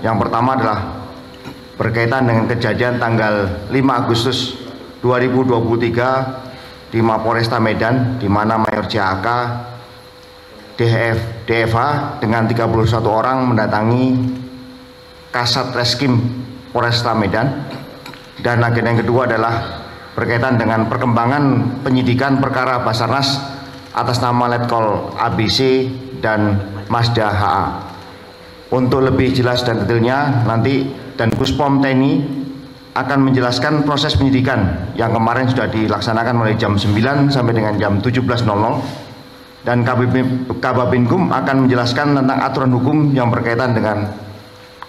Yang pertama adalah berkaitan dengan kejadian tanggal 5 Agustus 2023 di Mapolresta Medan, di mana Mayor JAK DFH dengan 31 orang mendatangi Kasat Reskrim Polresta Medan. Dan agenda yang kedua adalah berkaitan dengan perkembangan penyidikan perkara Basarnas atas nama Letkol ABC dan Mazda HA. Untuk lebih jelas dan detailnya, nanti Danpuspom TNI akan menjelaskan proses penyidikan yang kemarin sudah dilaksanakan mulai jam 9 sampai dengan jam 17.00, dan Kababinkum akan menjelaskan tentang aturan hukum yang berkaitan dengan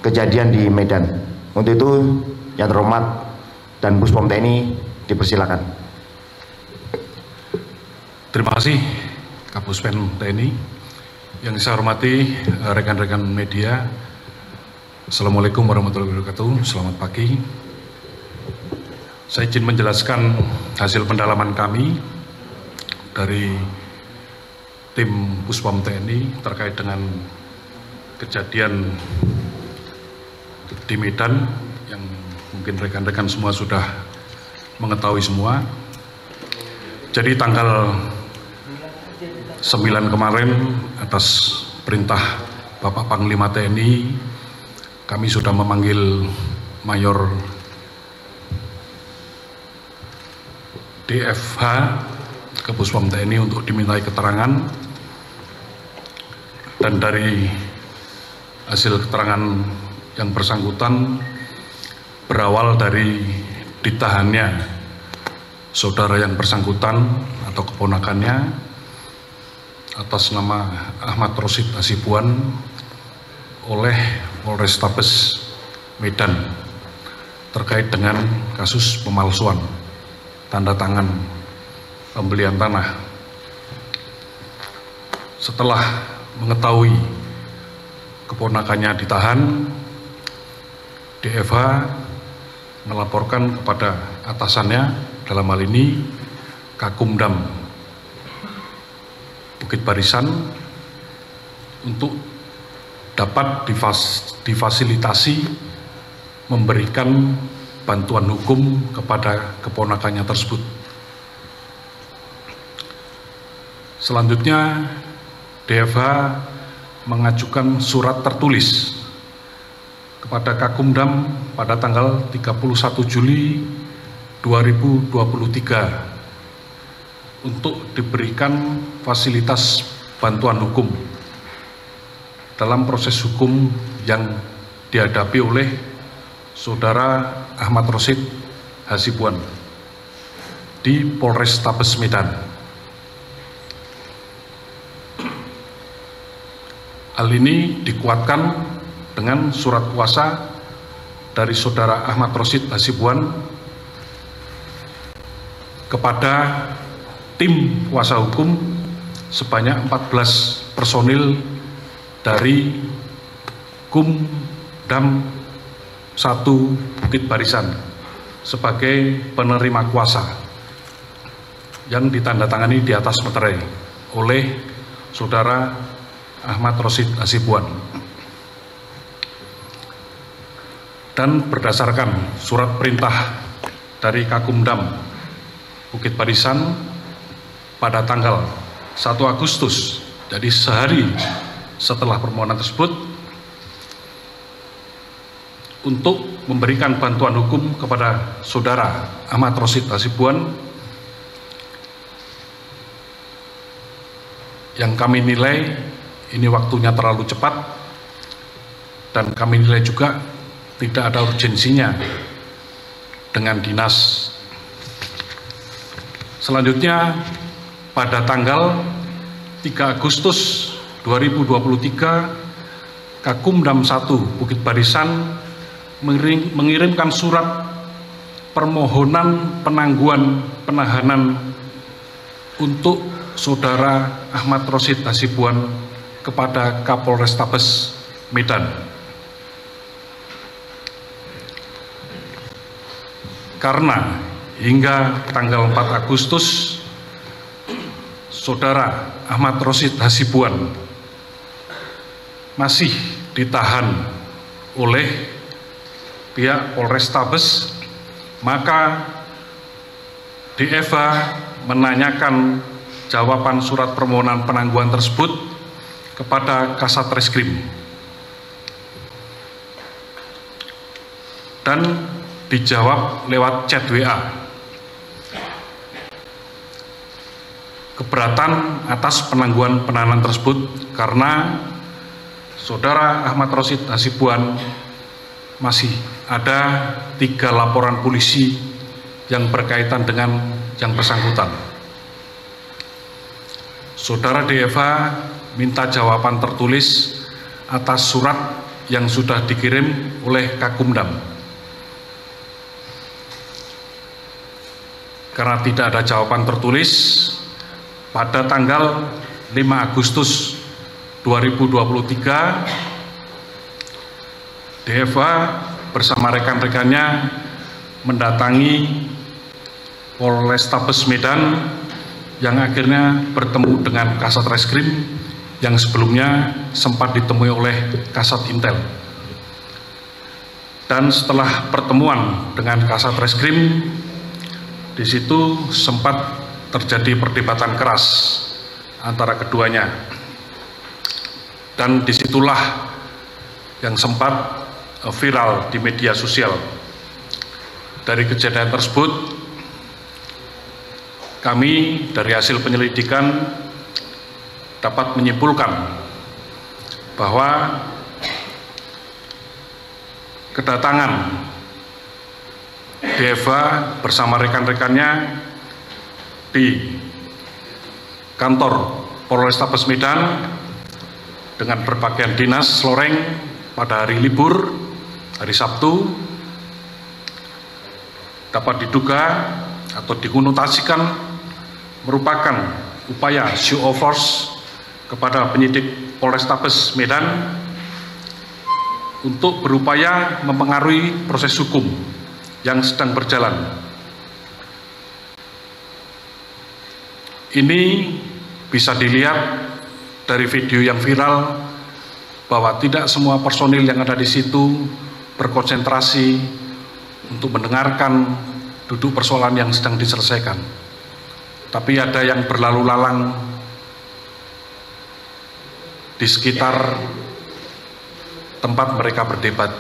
kejadian di Medan. Untuk itu, yang terhormat Danpuspom TNI dipersilakan. Terima kasih Kabupaten TNI. Yang saya hormati rekan-rekan media, Assalamualaikum warahmatullahi wabarakatuh. Selamat pagi. Saya izin menjelaskan hasil pendalaman kami dari tim Puspom TNI terkait dengan kejadian di Medan yang mungkin rekan-rekan semua sudah mengetahui semua. Jadi tanggal 9 kemarin atas perintah Bapak Panglima TNI, kami sudah memanggil Mayor DFH ke Puspom TNI untuk dimintai keterangan, dan dari hasil keterangan yang bersangkutan berawal dari ditahannya saudara yang bersangkutan atau keponakannya atas nama Ahmad Rosid Hasibuan oleh Polrestabes Medan terkait dengan kasus pemalsuan tanda tangan pembelian tanah. Setelah mengetahui keponakannya ditahan, DFH melaporkan kepada atasannya, dalam hal ini Kakumdam Bukit Barisan, untuk dapat difasilitasi memberikan bantuan hukum kepada keponakannya tersebut. Selanjutnya, DFH mengajukan surat tertulis kepada Kakumdam pada tanggal 31 Juli 2023 untuk diberikan fasilitas bantuan hukum dalam proses hukum yang dihadapi oleh saudara Ahmad Rosid Hasibuan di Polrestabes Medan. Hal ini dikuatkan dengan surat kuasa dari saudara Ahmad Rosid Hasibuan kepada tim kuasa hukum sebanyak 14 personil dari Kumdam 1 Bukit Barisan sebagai penerima kuasa yang ditandatangani di atas meterai oleh saudara Ahmad Rosid Hasibuan. Dan berdasarkan surat perintah dari Kakumdam Bukit Barisan pada tanggal 1 Agustus, jadi sehari setelah permohonan tersebut, untuk memberikan bantuan hukum kepada saudara Ahmad Rosid Hasibuan yang kami nilai ini waktunya terlalu cepat, dan kami nilai juga tidak ada urgensinya dengan dinas. Selanjutnya, pada tanggal 3 Agustus 2023, Kakumdam 1 Bukit Barisan mengirimkan surat permohonan penangguhan penahanan untuk saudara Ahmad Rosid Hasibuan kepada Kapolrestabes Medan. Karena hingga tanggal 4 Agustus saudara Ahmad Rosid Hasibuan masih ditahan oleh pihak Polrestabes, maka DFA menanyakan jawaban surat permohonan penangguhan tersebut kepada Kasat Reskrim dan dijawab lewat chat WA. Keberatan atas penangguhan penahanan tersebut karena Saudara Ahmad Rosyid Hasibuan masih ada 3 laporan polisi yang berkaitan dengan yang bersangkutan. Saudara DFA minta jawaban tertulis atas surat yang sudah dikirim oleh Kakumdam. Karena tidak ada jawaban tertulis, pada tanggal 5 Agustus 2023, DFA bersama rekan-rekannya mendatangi Polrestabes Medan yang akhirnya bertemu dengan Kasat Reskrim yang sebelumnya sempat ditemui oleh Kasat Intel. Dan setelah pertemuan dengan Kasat Reskrim, di situ sempat terjadi perdebatan keras antara keduanya, dan disitulah yang sempat viral di media sosial. Dari kejadian tersebut, kami dari hasil penyelidikan dapat menyimpulkan bahwa kedatangan DFA bersama rekan-rekannya di kantor Polrestabes Medan dengan berpakaian dinas loreng pada hari libur, hari Sabtu, dapat diduga atau dikonotasikan merupakan upaya show of force kepada penyidik Polrestabes Medan untuk berupaya mempengaruhi proses hukum yang sedang berjalan. Ini bisa dilihat dari video yang viral bahwa tidak semua personil yang ada di situ berkonsentrasi untuk mendengarkan duduk persoalan yang sedang diselesaikan. Tapi ada yang berlalu lalang di sekitar tempat mereka berdebat.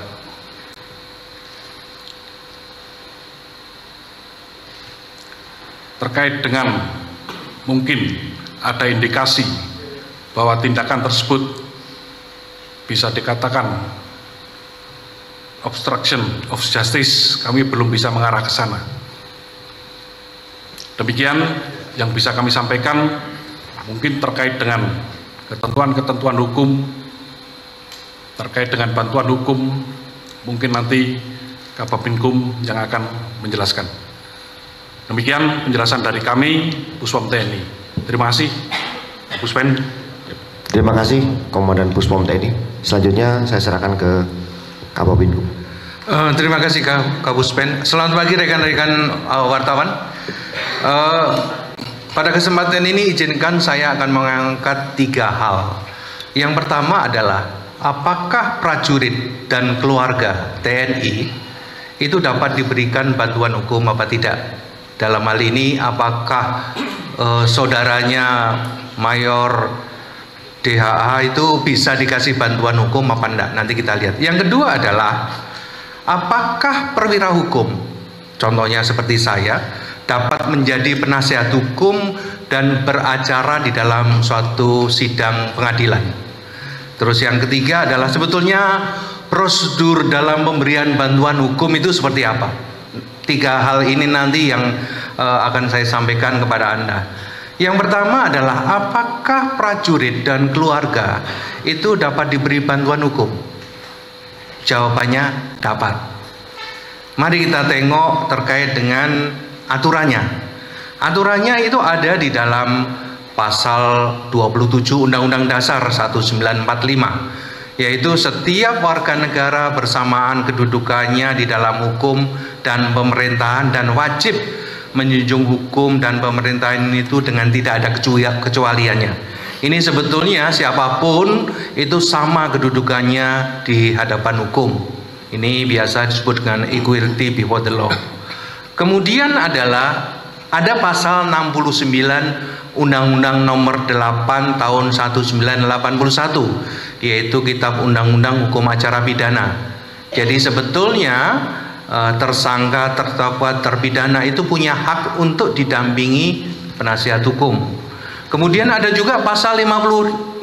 Terkait dengan mungkin ada indikasi bahwa tindakan tersebut bisa dikatakan obstruction of justice, kami belum bisa mengarah ke sana. Demikian yang bisa kami sampaikan, mungkin terkait dengan ketentuan-ketentuan hukum, terkait dengan bantuan hukum, mungkin nanti Kababinkum yang akan menjelaskan. Demikian penjelasan dari kami, Puspom TNI. Terima kasih, Puspen. Terima kasih, Komandan Puspom TNI. Selanjutnya saya serahkan ke Kababinkum. Terima kasih Kapuspen. Selamat pagi rekan-rekan wartawan. Pada kesempatan ini izinkan saya akan mengangkat 3 hal. Yang pertama adalah apakah prajurit dan keluarga TNI itu dapat diberikan bantuan hukum apa tidak? Dalam hal ini apakah saudaranya Mayor DHA itu bisa dikasih bantuan hukum apa enggak? Nanti kita lihat. Yang kedua adalah apakah perwira hukum, contohnya seperti saya, dapat menjadi penasihat hukum dan beracara di dalam suatu sidang pengadilan. Terus yang ketiga adalah sebetulnya prosedur dalam pemberian bantuan hukum itu seperti apa? 3 hal ini nanti yang akan saya sampaikan kepada Anda. Yang pertama adalah apakah prajurit dan keluarga itu dapat diberi bantuan hukum? Jawabannya dapat. Mari kita tengok terkait dengan aturannya. Aturannya itu ada di dalam pasal 27 Undang-Undang Dasar 1945, yaitu setiap warga negara bersamaan kedudukannya di dalam hukum dan pemerintahan dan wajib menjunjung hukum dan pemerintahan itu dengan tidak ada kecualiannya. Ini sebetulnya siapapun itu sama kedudukannya di hadapan hukum. Ini biasa disebut dengan equality before the law. Kemudian ada pasal 69 Undang-Undang Nomor 8 Tahun 1981, yaitu Kitab Undang-Undang Hukum Acara Pidana. Jadi sebetulnya tersangka, terdakwa, terpidana itu punya hak untuk didampingi penasihat hukum. Kemudian ada juga pasal 56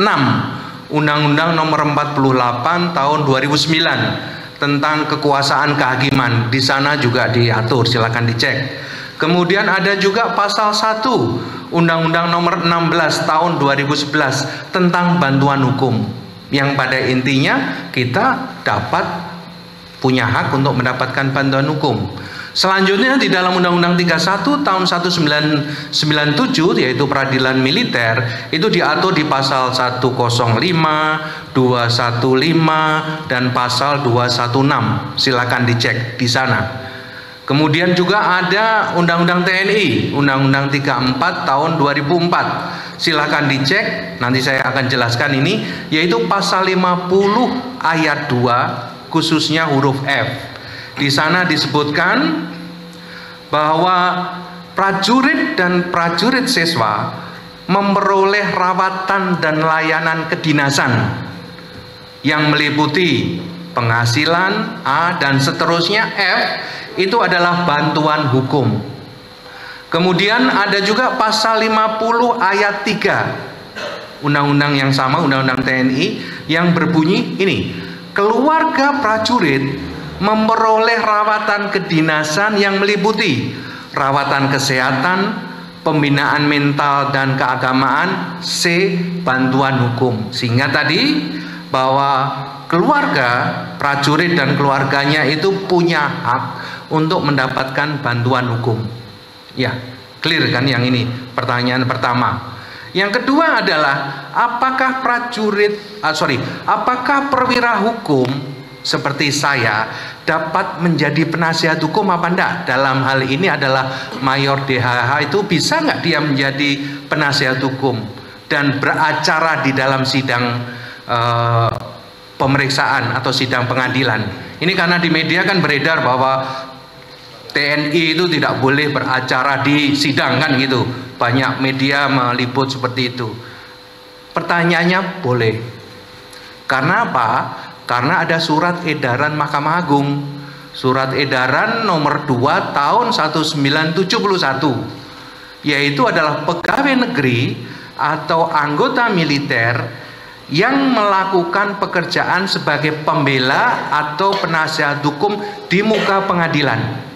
Undang-Undang Nomor 48 Tahun 2009 tentang kekuasaan kehakiman. Di sana juga diatur, silakan dicek. Kemudian ada juga pasal 1 Undang-Undang Nomor 16 Tahun 2011 tentang bantuan hukum, yang pada intinya kita dapat punya hak untuk mendapatkan bantuan hukum. Selanjutnya di dalam Undang-Undang 31 tahun 1997, yaitu peradilan militer, itu diatur di pasal 105, 215 dan pasal 216. Silakan dicek di sana. Kemudian juga ada Undang-Undang TNI, Undang-Undang 34 tahun 2004. Silakan dicek, nanti saya akan jelaskan ini, yaitu pasal 50 ayat 2 khususnya huruf F. Di sana disebutkan bahwa prajurit dan prajurit siswa memperoleh rawatan dan layanan kedinasan yang meliputi penghasilan A dan seterusnya. F itu adalah bantuan hukum. Kemudian ada juga pasal 50 ayat 3 undang-undang yang sama, Undang-Undang TNI, yang berbunyi ini: keluarga prajurit memperoleh rawatan kedinasan yang meliputi rawatan kesehatan, pembinaan mental dan keagamaan, C, bantuan hukum. Sehingga tadi bahwa keluarga prajurit dan keluarganya itu punya hak untuk mendapatkan bantuan hukum. Ya, clear kan yang ini pertanyaan pertama. Yang kedua adalah apakah apakah perwira hukum seperti saya dapat menjadi penasihat hukum apa enggak? Dalam hal ini adalah Mayor DHH itu bisa nggak dia menjadi penasihat hukum dan beracara di dalam sidang pemeriksaan atau sidang pengadilan? Ini karena di media kan beredar bahwa TNI itu tidak boleh beracara di sidang kan gitu. Banyak media meliput seperti itu. Pertanyaannya boleh. Karena apa? Karena ada surat edaran Mahkamah Agung, surat edaran nomor 2 tahun 1971, yaitu adalah pegawai negeri atau anggota militer yang melakukan pekerjaan sebagai pembela atau penasihat hukum di muka pengadilan.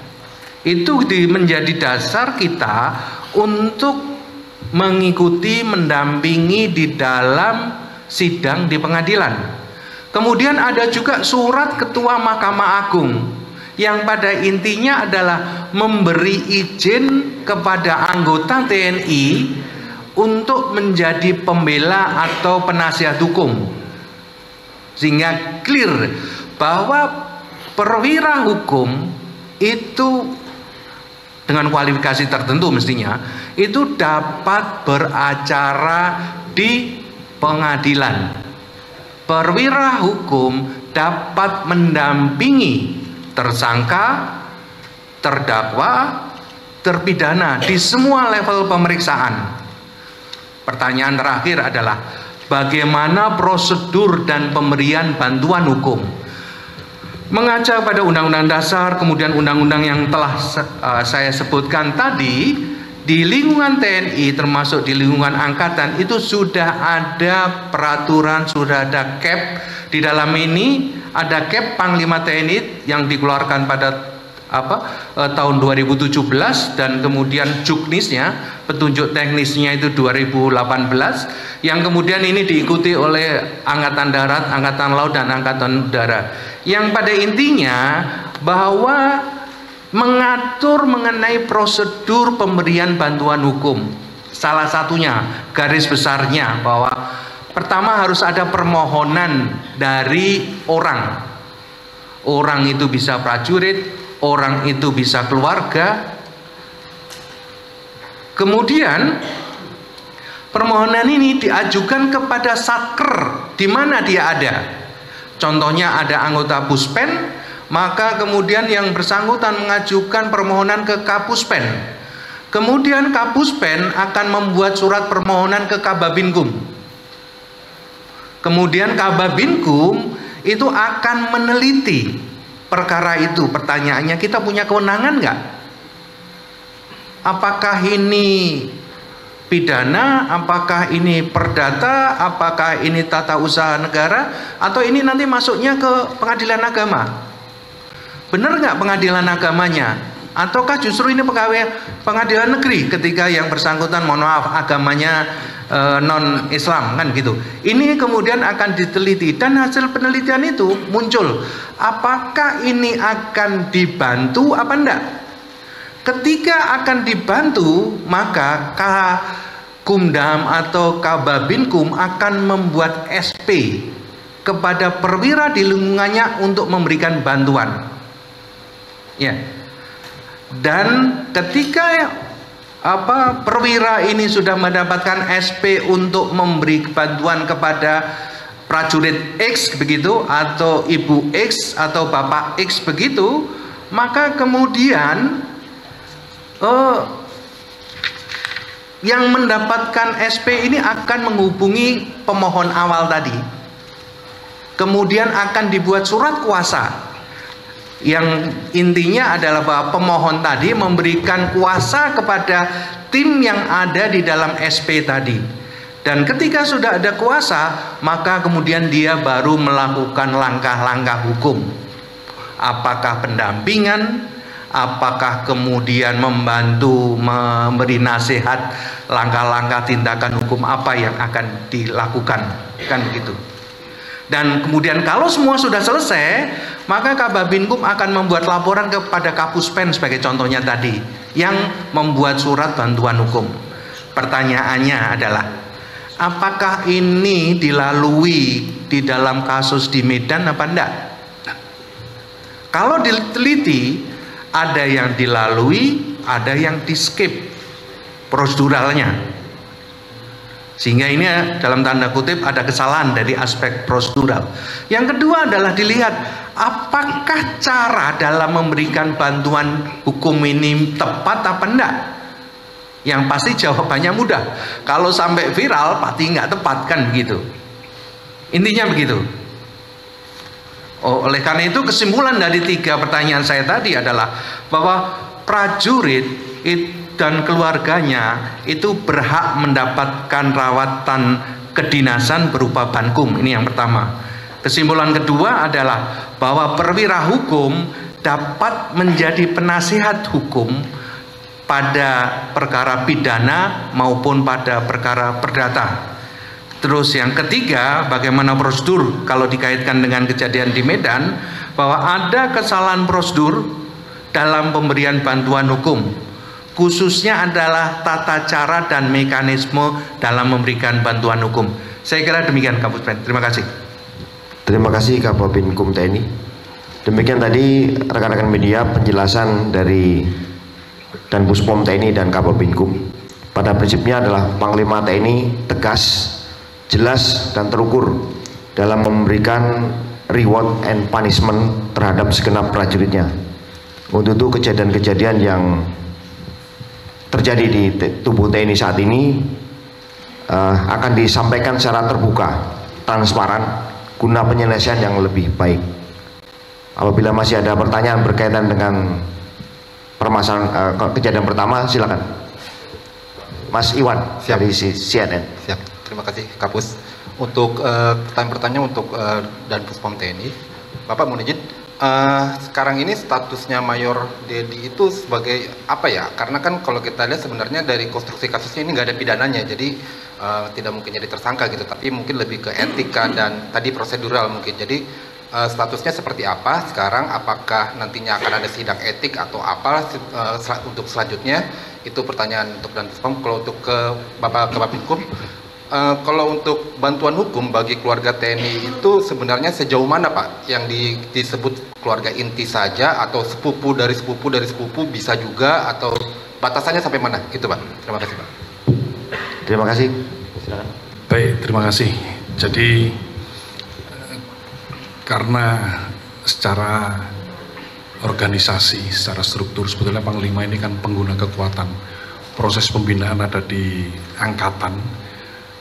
Itu menjadi dasar kita untuk mengikuti, mendampingi di dalam sidang di pengadilan. Kemudian ada juga surat Ketua Mahkamah Agung yang pada intinya adalah memberi izin kepada anggota TNI untuk menjadi pembela atau penasihat hukum. Sehingga clear bahwa perwira hukum itu dengan kualifikasi tertentu mestinya itu dapat beracara di pengadilan. Perwira hukum dapat mendampingi tersangka, terdakwa, terpidana di semua level pemeriksaan. Pertanyaan terakhir adalah bagaimana prosedur dan pemberian bantuan hukum? Mengaca pada Undang-Undang Dasar, kemudian undang-undang yang telah saya sebutkan tadi, di lingkungan TNI termasuk di lingkungan angkatan itu sudah ada peraturan, sudah ada CAP. Di dalam ini ada CAP Panglima TNI yang dikeluarkan pada tahun 2017, dan kemudian juknisnya, petunjuk teknisnya itu 2018, yang kemudian ini diikuti oleh Angkatan Darat, Angkatan Laut dan Angkatan Udara, yang pada intinya bahwa mengatur mengenai prosedur pemberian bantuan hukum. Salah satunya, garis besarnya, bahwa pertama harus ada permohonan dari orang. Orang itu bisa prajurit, orang itu bisa keluarga. Kemudian permohonan ini diajukan kepada Satker di mana dia ada. Contohnya ada anggota Puspen, maka kemudian yang bersangkutan mengajukan permohonan ke Kapuspen. Kemudian Kapuspen akan membuat surat permohonan ke Kababinkum. Kemudian Kababinkum itu akan meneliti perkara itu. Pertanyaannya, kita punya kewenangan nggak? Apakah ini pidana, apakah ini perdata, apakah ini tata usaha negara, atau ini nanti masuknya ke pengadilan agama? Benar nggak pengadilan agamanya? Ataukah justru ini pengadilan negeri ketika yang bersangkutan, mohon maaf, agamanya non Islam, kan gitu. Ini kemudian akan diteliti, dan hasil penelitian itu muncul apakah ini akan dibantu apa enggak. Ketika akan dibantu, maka Kumdam atau Kababinkum akan membuat SP kepada perwira di lingkungannya untuk memberikan bantuan, ya. Dan ketika perwira ini sudah mendapatkan SP untuk memberi bantuan kepada prajurit X begitu, atau Ibu X atau Bapak X begitu, maka kemudian yang mendapatkan SP ini akan menghubungi pemohon awal tadi. Kemudian akan dibuat surat kuasa yang intinya adalah bahwa pemohon tadi memberikan kuasa kepada tim yang ada di dalam SP tadi. Dan ketika sudah ada kuasa, maka kemudian dia baru melakukan langkah-langkah hukum. Apakah pendampingan, apakah kemudian membantu memberi nasihat langkah-langkah tindakan hukum apa yang akan dilakukan, kan begitu. Dan kemudian kalau semua sudah selesai, maka Kababinkum akan membuat laporan kepada Kapuspen sebagai contohnya tadi, yang membuat surat bantuan hukum. Pertanyaannya adalah, apakah ini dilalui di dalam kasus di Medan apa enggak? Kalau diteliti, ada yang dilalui, ada yang di skip proseduralnya. Sehingga ini dalam tanda kutip ada kesalahan dari aspek prosedural. Yang kedua adalah dilihat apakah cara dalam memberikan bantuan hukum ini tepat apa enggak. Yang pasti jawabannya mudah. Kalau sampai viral pasti nggak tepat, kan begitu. Intinya begitu. Oleh karena itu kesimpulan dari 3 pertanyaan saya tadi adalah bahwa prajurit dan keluarganya itu berhak mendapatkan rawatan kedinasan berupa bankum. Ini yang pertama. Kesimpulan kedua adalah bahwa perwira hukum dapat menjadi penasihat hukum pada perkara pidana maupun pada perkara perdata. Terus yang ketiga, bagaimana prosedur kalau dikaitkan dengan kejadian di Medan, bahwa ada kesalahan prosedur dalam pemberian bantuan hukum, khususnya adalah tata cara dan mekanisme dalam memberikan bantuan hukum. Saya kira demikian, Kapuspen. Terima kasih. Terima kasih Kababinkum TNI. Demikian tadi rekan-rekan media penjelasan dari Dan Puspom TNI dan Kababinkum. Pada prinsipnya adalah Panglima TNI tegas, jelas dan terukur dalam memberikan reward and punishment terhadap segenap prajuritnya. Untuk itu kejadian-kejadian yang terjadi di tubuh TNI saat ini akan disampaikan secara terbuka, transparan, guna penyelesaian yang lebih baik. Apabila masih ada pertanyaan berkaitan dengan permasalahan kejadian pertama, silakan. Mas Iwan. Siap. Dari CNN. Siap. Terima kasih Kapus. Untuk pertanyaan untuk Dan Puspom TNI, Bapak mohon izin, sekarang ini statusnya Mayor Dedi itu sebagai apa ya? Karena kan kalau kita lihat sebenarnya dari konstruksi kasusnya ini nggak ada pidananya, jadi tidak mungkin jadi tersangka gitu, tapi mungkin lebih ke etika dan tadi prosedural mungkin. Jadi statusnya seperti apa sekarang? Apakah nantinya akan ada sidang etik atau apa untuk selanjutnya? Itu pertanyaan untuk Dan Puspom. Kalau untuk ke Bapak Kababinkum, kalau untuk bantuan hukum bagi keluarga TNI itu sebenarnya sejauh mana Pak? Yang disebut keluarga inti saja atau sepupu dari sepupu bisa juga, atau batasannya sampai mana? Itu Pak. Terima kasih Pak. Terima kasih. Silakan. Baik, terima kasih. Jadi karena secara organisasi, secara struktur sebetulnya Panglima ini kan pengguna kekuatan. Proses pembinaan ada di angkatan.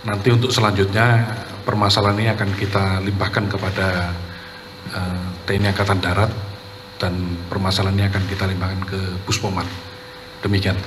Nanti untuk selanjutnya permasalahan ini akan kita limpahkan kepada TNI Angkatan Darat dan permasalahan ini akan kita limpahkan ke Puspoman. Demikian.